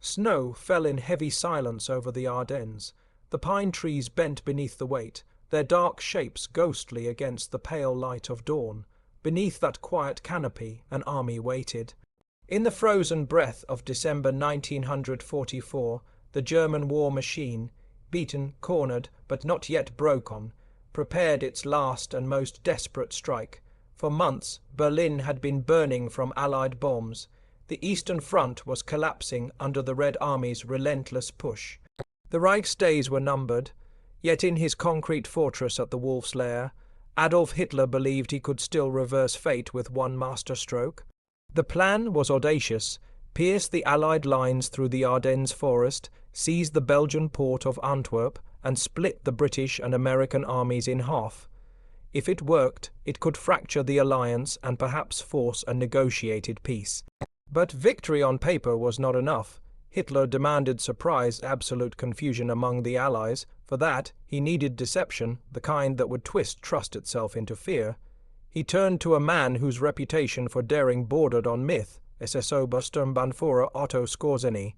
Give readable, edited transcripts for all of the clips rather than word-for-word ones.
Snow fell in heavy silence over the Ardennes. The pine trees bent beneath the weight, their dark shapes ghostly against the pale light of dawn. Beneath that quiet canopy, an army waited. In the frozen breath of December 1944, the German war machine, beaten, cornered, but not yet broken, prepared its last and most desperate strike. For months, Berlin had been burning from Allied bombs. The Eastern Front was collapsing under the Red Army's relentless push. The Reich's days were numbered, yet in his concrete fortress at the Wolf's Lair, Adolf Hitler believed he could still reverse fate with one masterstroke. The plan was audacious: pierce the Allied lines through the Ardennes forest, seize the Belgian port of Antwerp, and split the British and American armies in half. If it worked, it could fracture the alliance and perhaps force a negotiated peace. But victory on paper was not enough. Hitler demanded surprise, absolute confusion among the Allies. For that, he needed deception, the kind that would twist trust itself into fear. He turned to a man whose reputation for daring bordered on myth, SSO Sturmbannführer Otto Skorzeny.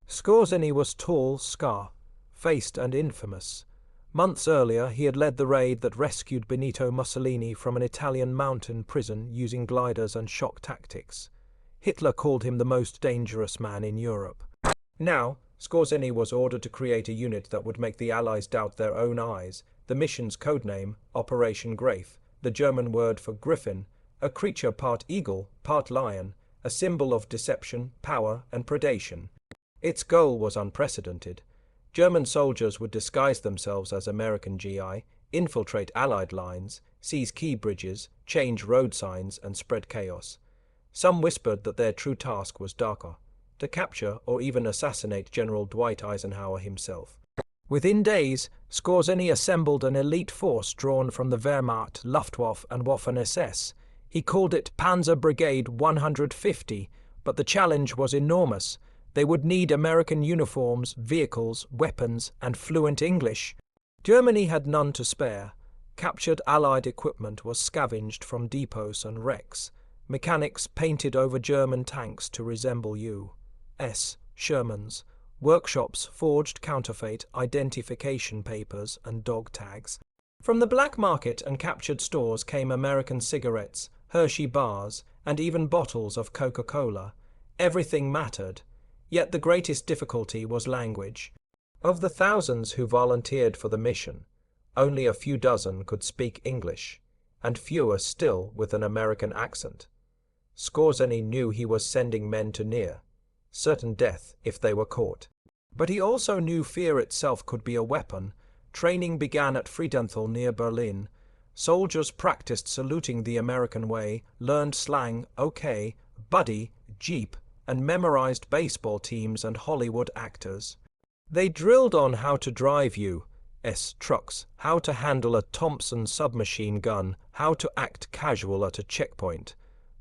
Skorzeny was tall, scar-faced and infamous. Months earlier, he had led the raid that rescued Benito Mussolini from an Italian mountain prison using gliders and shock tactics. Hitler called him the most dangerous man in Europe. Now, Skorzeny was ordered to create a unit that would make the Allies doubt their own eyes. The mission's codename, Operation Greif, the German word for griffin, a creature part eagle, part lion, a symbol of deception, power, and predation. Its goal was unprecedented. German soldiers would disguise themselves as American GI, infiltrate Allied lines, seize key bridges, change road signs, and spread chaos. Some whispered that their true task was darker: to capture or even assassinate General Dwight Eisenhower himself. Within days, Skorzeny assembled an elite force drawn from the Wehrmacht, Luftwaffe, and Waffen-SS. He called it Panzer Brigade 150, but the challenge was enormous. They would need American uniforms, vehicles, weapons, and fluent English. Germany had none to spare. Captured Allied equipment was scavenged from depots and wrecks. Mechanics painted over German tanks to resemble U.S. Shermans. Workshops forged counterfeit identification papers and dog tags. From the black market and captured stores came American cigarettes, Hershey bars, and even bottles of Coca-Cola. Everything mattered. Yet the greatest difficulty was language. Of the thousands who volunteered for the mission, only a few dozen could speak English, and fewer still with an American accent. Skorzeny knew he was sending men to near certain death if they were caught. But he also knew fear itself could be a weapon. Training began at Friedenthal near Berlin. Soldiers practiced saluting the American way, learned slang, okay, buddy, jeep, and memorized baseball teams and Hollywood actors. They drilled on how to drive U.S. trucks, how to handle a Thompson submachine gun, how to act casual at a checkpoint.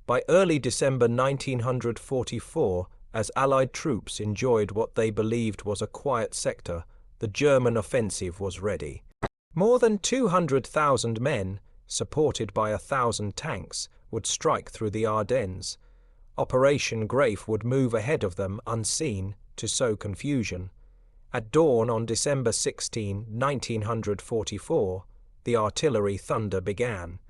By early December 1944, as Allied troops enjoyed what they believed was a quiet sector, the German offensive was ready. More than 200,000 men, supported by 1,000 tanks, would strike through the Ardennes. Operation Greif would move ahead of them unseen to sow confusion. At dawn on December 16, 1944, the artillery thunder began.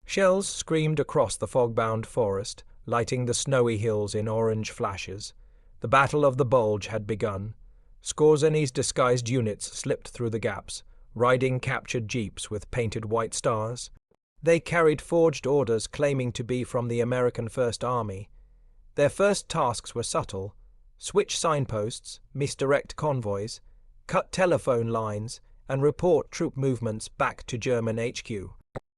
Shells screamed across the fog-bound forest, lighting the snowy hills in orange flashes. The Battle of the Bulge had begun. Skorzeny's disguised units slipped through the gaps, riding captured jeeps with painted white stars. They carried forged orders claiming to be from the American First Army. Their first tasks were subtle: switch signposts, misdirect convoys, cut telephone lines, and report troop movements back to German HQ.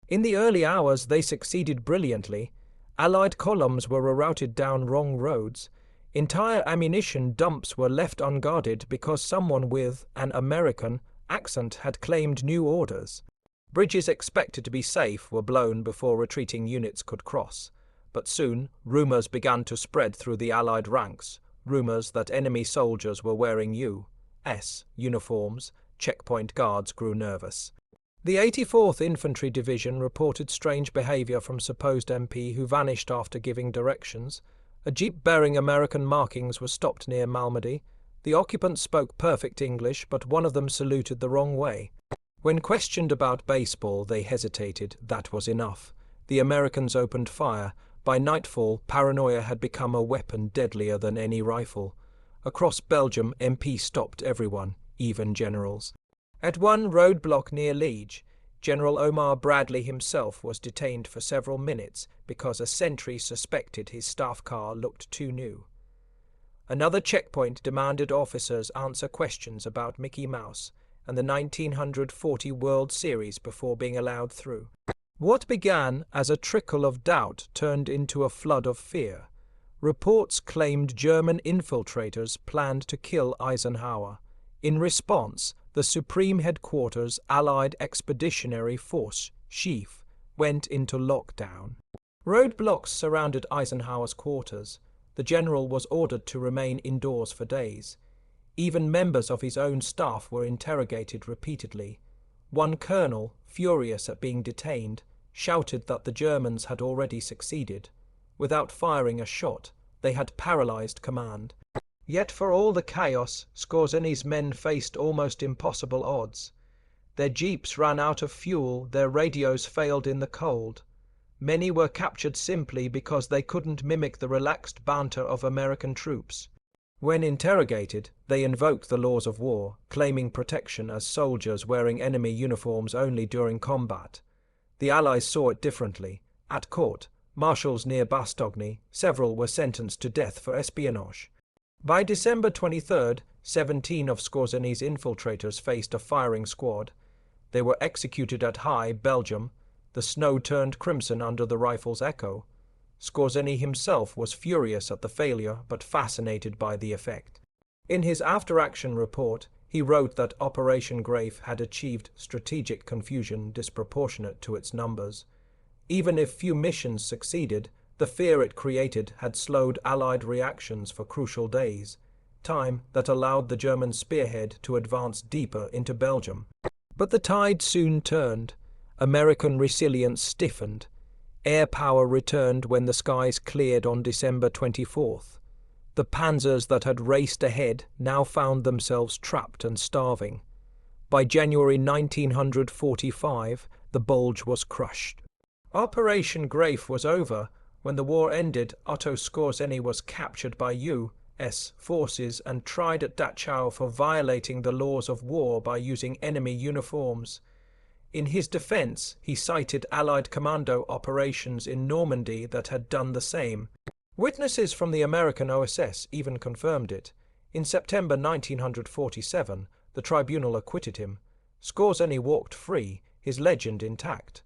In the early hours, they succeeded brilliantly. Allied columns were rerouted down wrong roads. Entire ammunition dumps were left unguarded because someone with an American accent had claimed new orders. Bridges expected to be safe were blown before retreating units could cross. But soon, rumors began to spread through the Allied ranks, rumors that enemy soldiers were wearing U.S. uniforms. Checkpoint guards grew nervous. The 84th Infantry Division reported strange behavior from supposed MP who vanished after giving directions. A jeep bearing American markings was stopped near Malmedy. The occupants spoke perfect English, but one of them saluted the wrong way. When questioned about baseball, they hesitated. That was enough. The Americans opened fire. By nightfall, paranoia had become a weapon deadlier than any rifle. Across Belgium, MP stopped everyone, even generals. At one roadblock near Liege, General Omar Bradley himself was detained for several minutes because a sentry suspected his staff car looked too new. Another checkpoint demanded officers answer questions about Mickey Mouse and the 1940 World Series before being allowed through. What began as a trickle of doubt turned into a flood of fear. Reports claimed German infiltrators planned to kill Eisenhower. In response, the Supreme Headquarters Allied Expeditionary Force, SHIEF, went into lockdown. Roadblocks surrounded Eisenhower's quarters. The general was ordered to remain indoors for days. Even members of his own staff were interrogated repeatedly. One colonel, furious at being detained, shouted that the Germans had already succeeded. Without firing a shot, they had paralyzed command. Yet for all the chaos, Skorzeny's men faced almost impossible odds. Their jeeps ran out of fuel, their radios failed in the cold. Many were captured simply because they couldn't mimic the relaxed banter of American troops. When interrogated, they invoked the laws of war, claiming protection as soldiers wearing enemy uniforms only during combat. The Allies saw it differently. At court, marshals near Bastogne, several were sentenced to death for espionage. By December 23rd, 17 of Skorzeny's infiltrators faced a firing squad. They were executed at High, Belgium. The snow turned crimson under the rifle's echo. Skorzeny himself was furious at the failure, but fascinated by the effect. In his after-action report, he wrote that Operation Greif had achieved strategic confusion disproportionate to its numbers. Even if few missions succeeded, the fear it created had slowed Allied reactions for crucial days, time that allowed the German spearhead to advance deeper into Belgium. But the tide soon turned. American resilience stiffened. Air power returned when the skies cleared on December 24th. The panzers that had raced ahead now found themselves trapped and starving. By January 1945, the Bulge was crushed. Operation Greif was over. When the war ended, Otto Skorzeny was captured by U.S. forces and tried at Dachau for violating the laws of war by using enemy uniforms. In his defense, he cited Allied commando operations in Normandy that had done the same. Witnesses from the American OSS even confirmed it. In September 1947, the tribunal acquitted him. Skorzeny walked free, his legend intact.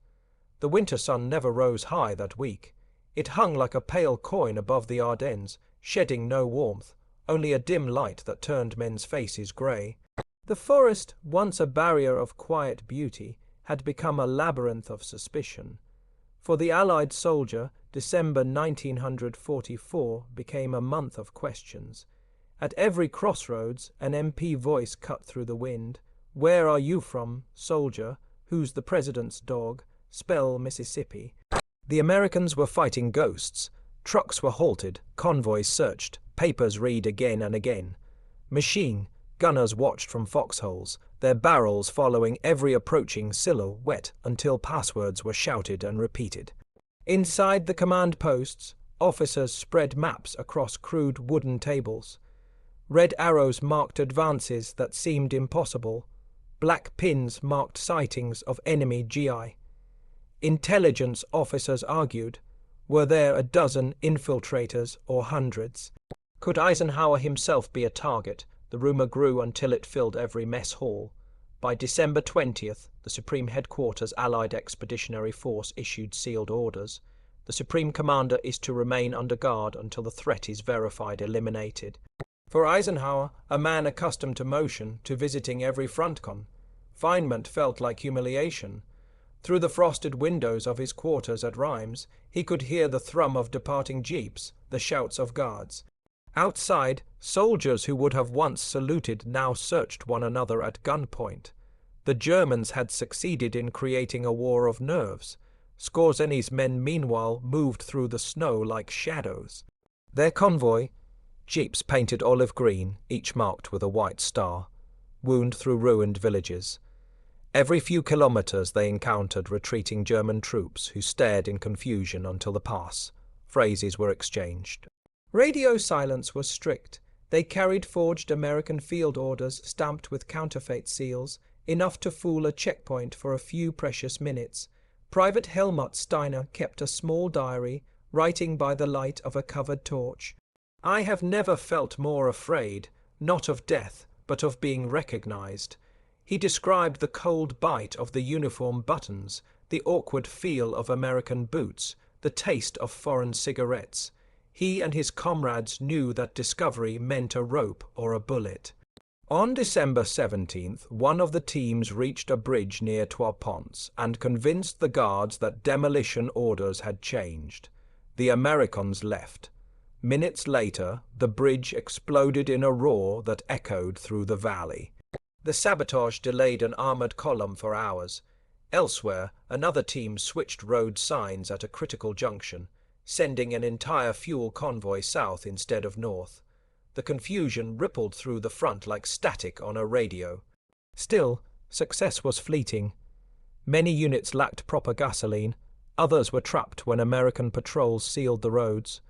The winter sun never rose high that week. It hung like a pale coin above the Ardennes, shedding no warmth, only a dim light that turned men's faces grey. The forest, once a barrier of quiet beauty, had become a labyrinth of suspicion. For the Allied soldier, December 1944 became a month of questions. At every crossroads, an MP voice cut through the wind. Where are you from, soldier? Who's the president's dog? Spell Mississippi. The Americans were fighting ghosts. Trucks were halted, convoys searched, papers read again and again. Machine gunners watched from foxholes, their barrels following every approaching silhouette until passwords were shouted and repeated. Inside the command posts, officers spread maps across crude wooden tables. Red arrows marked advances that seemed impossible. Black pins marked sightings of enemy GI. Intelligence officers argued. Were there a dozen infiltrators or hundreds? Could Eisenhower himself be a target? The rumor grew until it filled every mess hall. By December 20th, the Supreme Headquarters Allied Expeditionary Force issued sealed orders. The Supreme Commander is to remain under guard until the threat is verified eliminated. For Eisenhower, a man accustomed to motion, to visiting every front confinement felt like humiliation. Through the frosted windows of his quarters at Reims, he could hear the thrum of departing jeeps, the shouts of guards. Outside, soldiers who would have once saluted now searched one another at gunpoint. The Germans had succeeded in creating a war of nerves. Skorzeny's men meanwhile moved through the snow like shadows. Their convoy, Jeeps painted olive green, each marked with a white star, wound through ruined villages. Every few kilometers they encountered retreating German troops who stared in confusion until the pass. Phrases were exchanged. Radio silence was strict. They carried forged American field orders stamped with counterfeit seals, enough to fool a checkpoint for a few precious minutes. Private Helmut Steiner kept a small diary, writing by the light of a covered torch. "I have never felt more afraid, not of death, but of being recognized." He described the cold bite of the uniform buttons, the awkward feel of American boots, the taste of foreign cigarettes. He and his comrades knew that discovery meant a rope or a bullet. On December 17th, one of the teams reached a bridge near Trois Ponts and convinced the guards that demolition orders had changed. The Americans left. Minutes later, the bridge exploded in a roar that echoed through the valley. The sabotage delayed an armored column for hours. Elsewhere, another team switched road signs at a critical junction, sending an entire fuel convoy south instead of north. The confusion rippled through the front like static on a radio. Still, success was fleeting. Many units lacked proper gasoline. Others were trapped when American patrols sealed the roads.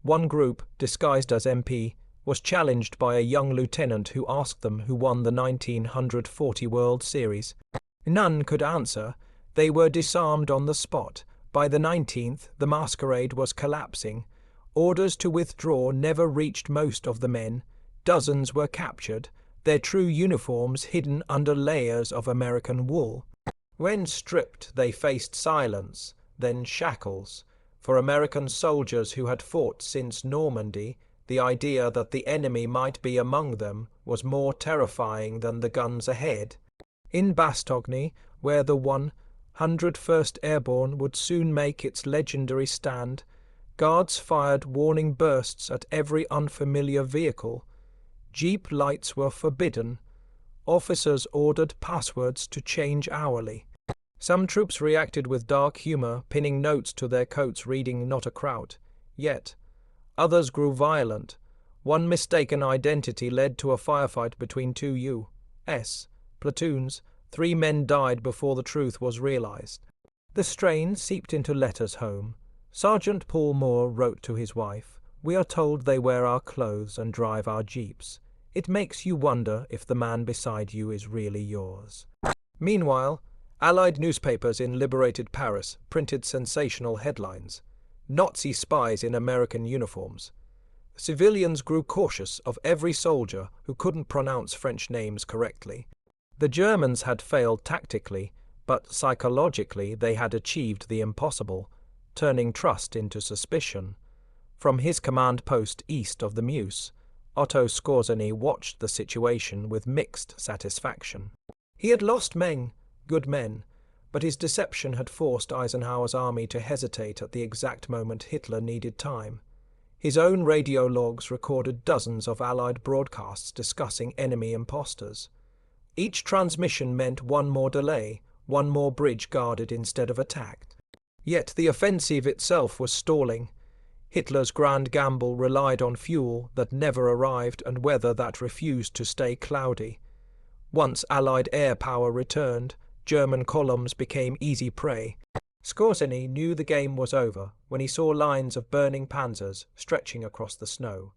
One group, disguised as MP, was challenged by a young lieutenant who asked them who won the 1940 World Series. None could answer. They were disarmed on the spot. By the 19th, the masquerade was collapsing. Orders to withdraw never reached most of the men. Dozens were captured, their true uniforms hidden under layers of American wool. When stripped, they faced silence, then shackles. For American soldiers who had fought since Normandy, the idea that the enemy might be among them was more terrifying than the guns ahead. In Bastogne, where the 101st Airborne would soon make its legendary stand, guards fired warning bursts at every unfamiliar vehicle. Jeep lights were forbidden. Officers ordered passwords to change hourly. Some troops reacted with dark humor, pinning notes to their coats reading "Not a Kraut." Yet, others grew violent. One mistaken identity led to a firefight between two U.S. platoons. 3 men died before the truth was realized. The strain seeped into letters home. Sergeant Paul Moore wrote to his wife, "We are told they wear our clothes and drive our jeeps. It makes you wonder if the man beside you is really yours." Meanwhile, Allied newspapers in liberated Paris printed sensational headlines. Nazi spies in American uniforms. Civilians grew cautious of every soldier who couldn't pronounce French names correctly. The Germans had failed tactically, but psychologically they had achieved the impossible, turning trust into suspicion. From his command post east of the Meuse, Otto Skorzeny watched the situation with mixed satisfaction. He had lost good men, but his deception had forced Eisenhower's army to hesitate at the exact moment Hitler needed time. His own radio logs recorded dozens of Allied broadcasts discussing enemy imposters. Each transmission meant one more delay, one more bridge guarded instead of attacked. Yet the offensive itself was stalling. Hitler's grand gamble relied on fuel that never arrived and weather that refused to stay cloudy. Once Allied air power returned, German columns became easy prey. Skorzeny knew the game was over when he saw lines of burning panzers stretching across the snow.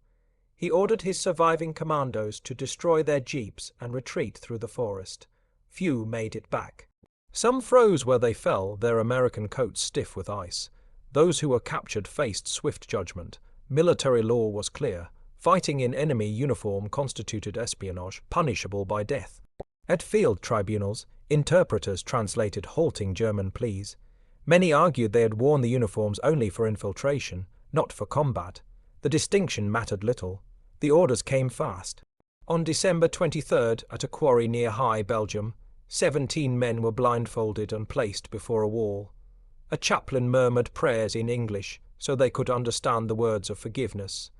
He ordered his surviving commandos to destroy their jeeps and retreat through the forest. Few made it back. Some froze where they fell, their American coats stiff with ice. Those who were captured faced swift judgment. Military law was clear. Fighting in enemy uniform constituted espionage, punishable by death. At field tribunals, interpreters translated halting German pleas. Many argued they had worn the uniforms only for infiltration, not for combat. The distinction mattered little. The orders came fast. On December 23rd, at a quarry near Haye, Belgium, 17 men were blindfolded and placed before a wall. A chaplain murmured prayers in English so they could understand the words of forgiveness.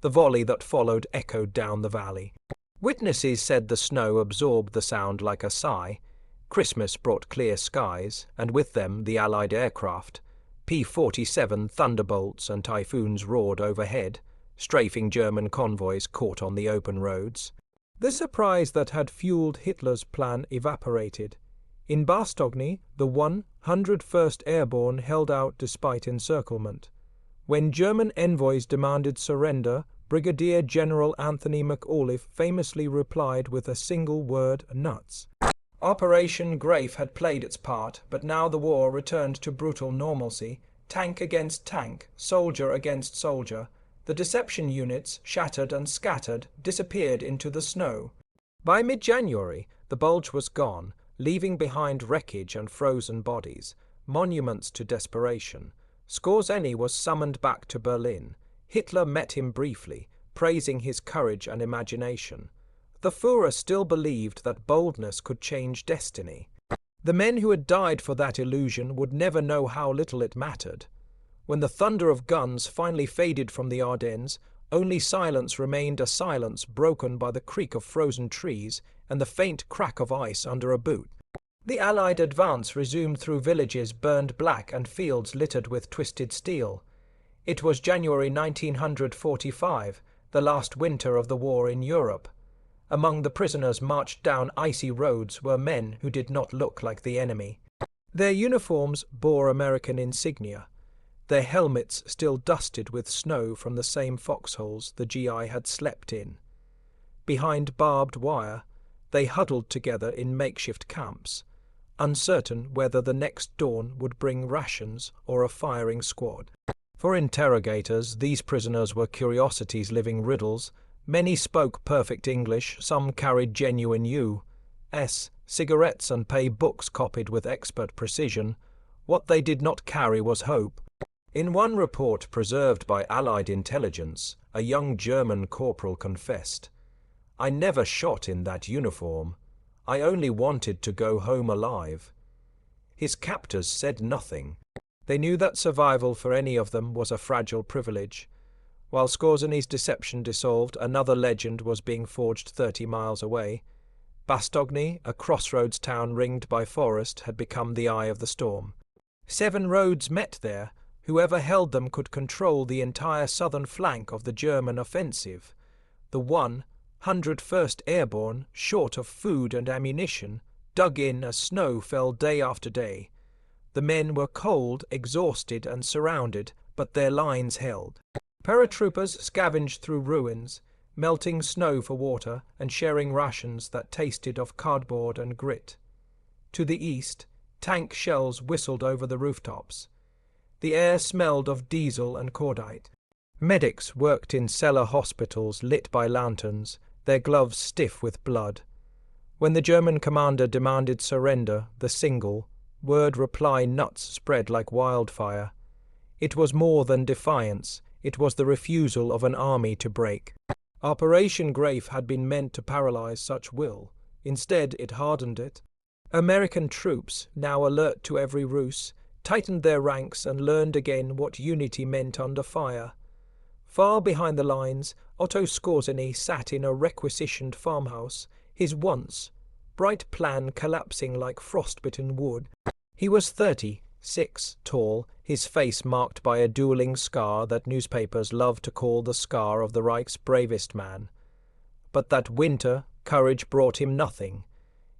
The volley that followed echoed down the valley. Witnesses said the snow absorbed the sound like a sigh. Christmas brought clear skies, and with them the Allied aircraft. P-47 Thunderbolts and Typhoons roared overhead. strafing German convoys caught on the open roads. The surprise that had fueled Hitler's plan evaporated. In Bastogne, the 101st Airborne held out despite encirclement. When German envoys demanded surrender, Brigadier General Anthony McAuliffe famously replied with a single word: nuts. Operation Greif had played its part, but now the war returned to brutal normalcy. Tank against tank, soldier against soldier. The deception units, shattered and scattered, disappeared into the snow. By mid-January, the Bulge was gone, leaving behind wreckage and frozen bodies, monuments to desperation. Skorzeny was summoned back to Berlin. Hitler met him briefly, praising his courage and imagination. The Führer still believed that boldness could change destiny. The men who had died for that illusion would never know how little it mattered. When the thunder of guns finally faded from the Ardennes, only silence remained, a silence broken by the creak of frozen trees and the faint crack of ice under a boot. The Allied advance resumed through villages burned black and fields littered with twisted steel. It was January 1945, the last winter of the war in Europe. Among the prisoners marched down icy roads were men who did not look like the enemy. Their uniforms bore American insignia. Their helmets still dusted with snow from the same foxholes the GI had slept in. Behind barbed wire, they huddled together in makeshift camps, uncertain whether the next dawn would bring rations or a firing squad. For interrogators, these prisoners were curiosities living riddles. Many spoke perfect English, some carried genuine U.S. cigarettes and pay books copied with expert precision. What they did not carry was hope. In one report preserved by Allied intelligence, a young German corporal confessed, "I never shot in that uniform. I only wanted to go home alive." His captors said nothing. They knew that survival for any of them was a fragile privilege. While Skorzeny's deception dissolved, another legend was being forged 30 miles away. Bastogne, a crossroads town ringed by forest, had become the eye of the storm. 7 roads met there. Whoever held them could control the entire southern flank of the German offensive. The 101st Airborne, short of food and ammunition, dug in as snow fell day after day. The men were cold, exhausted, and surrounded, but their lines held. Paratroopers scavenged through ruins, melting snow for water and sharing rations that tasted of cardboard and grit. To the east, tank shells whistled over the rooftops. The air smelled of diesel and cordite. Medics worked in cellar hospitals lit by lanterns, their gloves stiff with blood. When the German commander demanded surrender, the single word reply nuts spread like wildfire. It was more than defiance, it was the refusal of an army to break. Operation Greif had been meant to paralyze such will. Instead, it hardened it. American troops, now alert to every ruse, tightened their ranks and learned again what unity meant under fire. Far behind the lines, Otto Skorzeny sat in a requisitioned farmhouse, his once bright plan collapsing like frostbitten wood. He was 36 tall, his face marked by a dueling scar that newspapers loved to call the scar of the Reich's bravest man. But that winter, courage brought him nothing.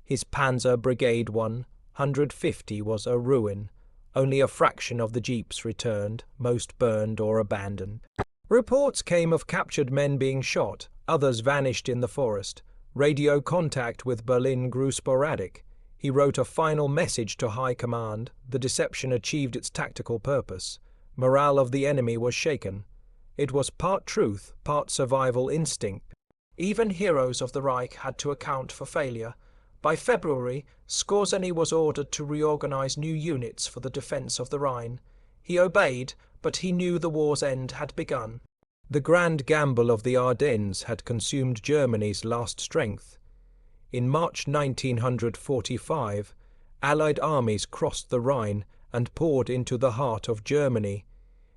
His Panzer Brigade 150 was a ruin. Only a fraction of the jeeps returned, most burned or abandoned. Reports came of captured men being shot, others vanished in the forest. Radio contact with Berlin grew sporadic. He wrote a final message to High Command. The deception achieved its tactical purpose. Morale of the enemy was shaken. It was part truth, part survival instinct. Even heroes of the Reich had to account for failure. By February, Skorzeny was ordered to reorganize new units for the defense of the Rhine. He obeyed, but he knew the war's end had begun. The grand gamble of the Ardennes had consumed Germany's last strength. In March 1945, Allied armies crossed the Rhine and poured into the heart of Germany.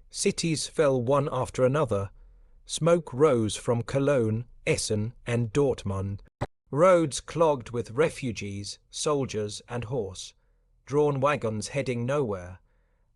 Cities fell one after another. Smoke rose from Cologne, Essen, and Dortmund. Roads clogged with refugees, soldiers, and horse. Drawn wagons heading nowhere.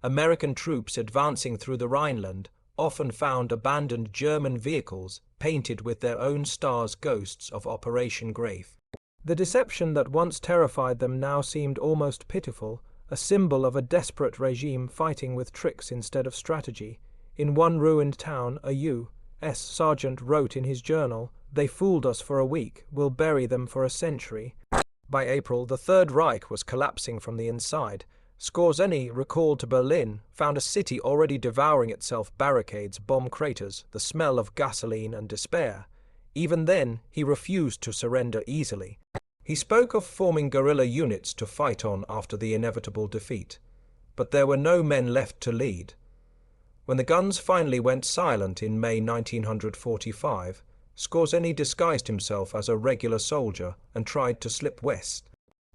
American troops advancing through the Rhineland, often found abandoned German vehicles painted with their own stars, ghosts of Operation Greif. The deception that once terrified them now seemed almost pitiful, a symbol of a desperate regime fighting with tricks instead of strategy. In one ruined town, a U.S. sergeant wrote in his journal, "They fooled us for a week, we'll bury them for a century." By April, the Third Reich was collapsing from the inside. Skorzeny, recalled to Berlin, found a city already devouring itself, barricades, bomb craters, the smell of gasoline and despair. Even then, he refused to surrender easily. He spoke of forming guerrilla units to fight on after the inevitable defeat. But there were no men left to lead. When the guns finally went silent in May 1945, Skorzeny disguised himself as a regular soldier and tried to slip west.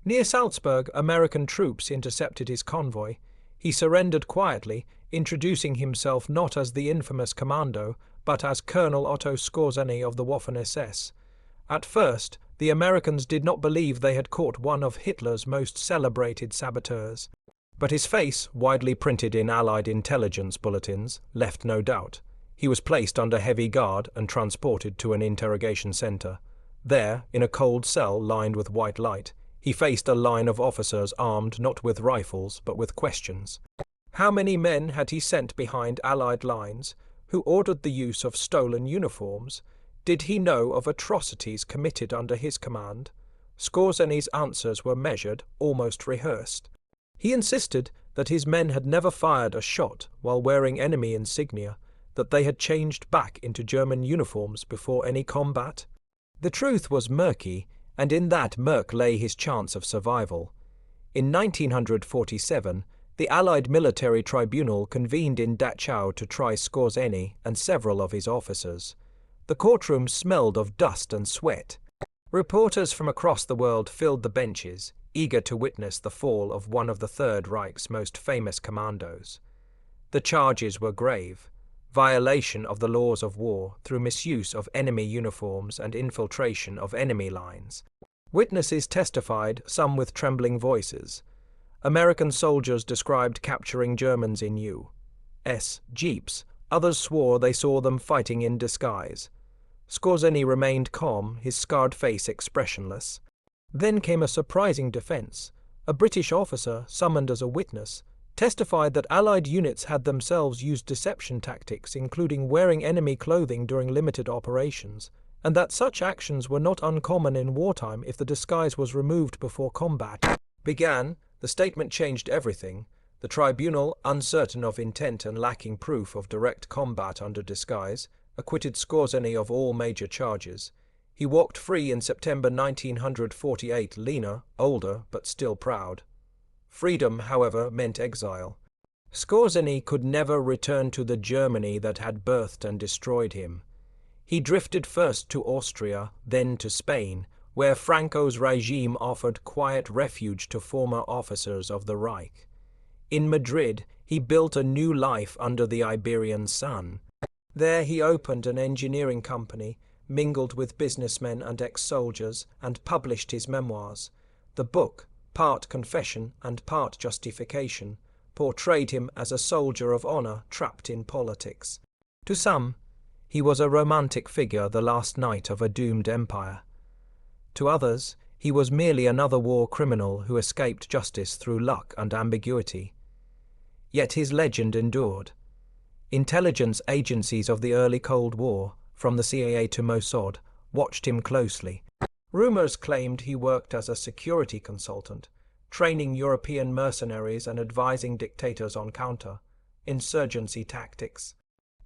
Near Salzburg, American troops intercepted his convoy. He surrendered quietly, introducing himself not as the infamous commando, but as Colonel Otto Skorzeny of the Waffen-SS. At first, the Americans did not believe they had caught one of Hitler's most celebrated saboteurs. But his face, widely printed in Allied intelligence bulletins, left no doubt. He was placed under heavy guard and transported to an interrogation center. There, in a cold cell lined with white light, he faced a line of officers armed not with rifles but with questions. How many men had he sent behind Allied lines? Who ordered the use of stolen uniforms? Did he know of atrocities committed under his command? Skorzeny's answers were measured, almost rehearsed. He insisted that his men had never fired a shot while wearing enemy insignia, that they had changed back into German uniforms before any combat. The truth was murky, and in that murk lay his chance of survival. In 1947, the Allied military tribunal convened in Dachau to try Skorzeny and several of his officers. The courtroom smelled of dust and sweat. Reporters from across the world filled the benches, eager to witness the fall of one of the Third Reich's most famous commandos. The charges were grave: violation of the laws of war through misuse of enemy uniforms and infiltration of enemy lines. Witnesses testified, some with trembling voices. American soldiers described capturing Germans in U.S. jeeps. Others swore they saw them fighting in disguise. Skorzeny remained calm, his scarred face expressionless. Then came a surprising defense. A British officer, summoned as a witness, testified that Allied units had themselves used deception tactics, including wearing enemy clothing during limited operations, and that such actions were not uncommon in wartime if the disguise was removed before combat began. The statement changed everything. The tribunal, uncertain of intent and lacking proof of direct combat under disguise, acquitted Skorzeny of all major charges. He walked free in September 1948, leaner, older, but still proud. Freedom, however, meant exile. Skorzeny could never return to the Germany that had birthed and destroyed him. He drifted first to Austria, then to Spain, where Franco's regime offered quiet refuge to former officers of the Reich. In Madrid, he built a new life under the Iberian sun. There he opened an engineering company, mingled with businessmen and ex-soldiers, and published his memoirs. The book, part confession and part justification, portrayed him as a soldier of honor trapped in politics. To some, he was a romantic figure, the last knight of a doomed empire. To others, he was merely another war criminal who escaped justice through luck and ambiguity. Yet his legend endured. Intelligence agencies of the early Cold War, from the CIA to Mossad, watched him closely. Rumors claimed he worked as a security consultant, training European mercenaries and advising dictators on counter-insurgency tactics.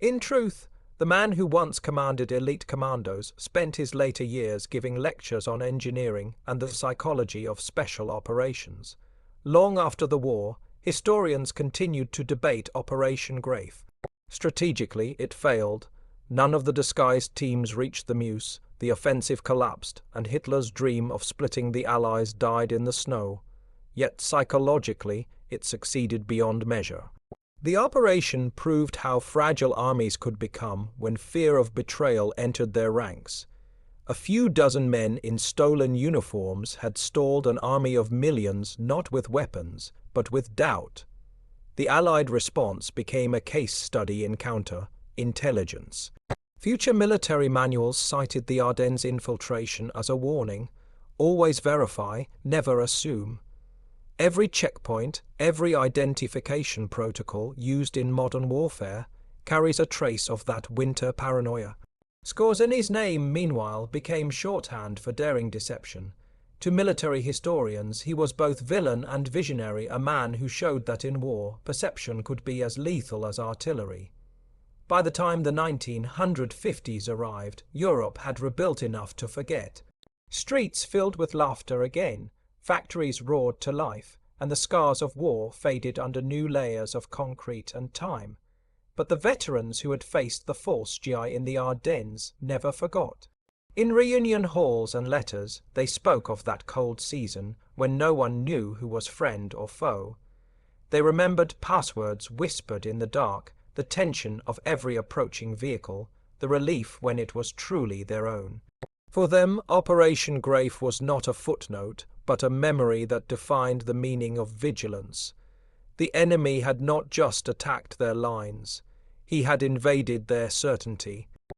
In truth, the man who once commanded elite commandos spent his later years giving lectures on engineering and the psychology of special operations. Long after the war, historians continued to debate Operation Greif. Strategically, it failed. None of the disguised teams reached the Meuse, the offensive collapsed, and Hitler's dream of splitting the Allies died in the snow. Yet psychologically, it succeeded beyond measure. The operation proved how fragile armies could become when fear of betrayal entered their ranks. A few dozen men in stolen uniforms had stalled an army of millions not with weapons, but with doubt. The Allied response became a case study in counter intelligence. Future military manuals cited the Ardennes infiltration as a warning: always verify, never assume. Every checkpoint, every identification protocol used in modern warfare carries a trace of that winter paranoia. Skorzeny's name, meanwhile, became shorthand for daring deception. To military historians, he was both villain and visionary, a man who showed that in war, perception could be as lethal as artillery. By the time the 1950s arrived, Europe had rebuilt enough to forget. Streets filled with laughter again, factories roared to life, and the scars of war faded under new layers of concrete and time. But the veterans who had faced the false GI in the Ardennes never forgot. In reunion halls and letters, they spoke of that cold season when no one knew who was friend or foe. They remembered passwords whispered in the dark, the tension of every approaching vehicle, the relief when it was truly their own. For them, Operation Greif was not a footnote, but a memory that defined the meaning of vigilance. The enemy had not just attacked their lines. He had invaded their certainty,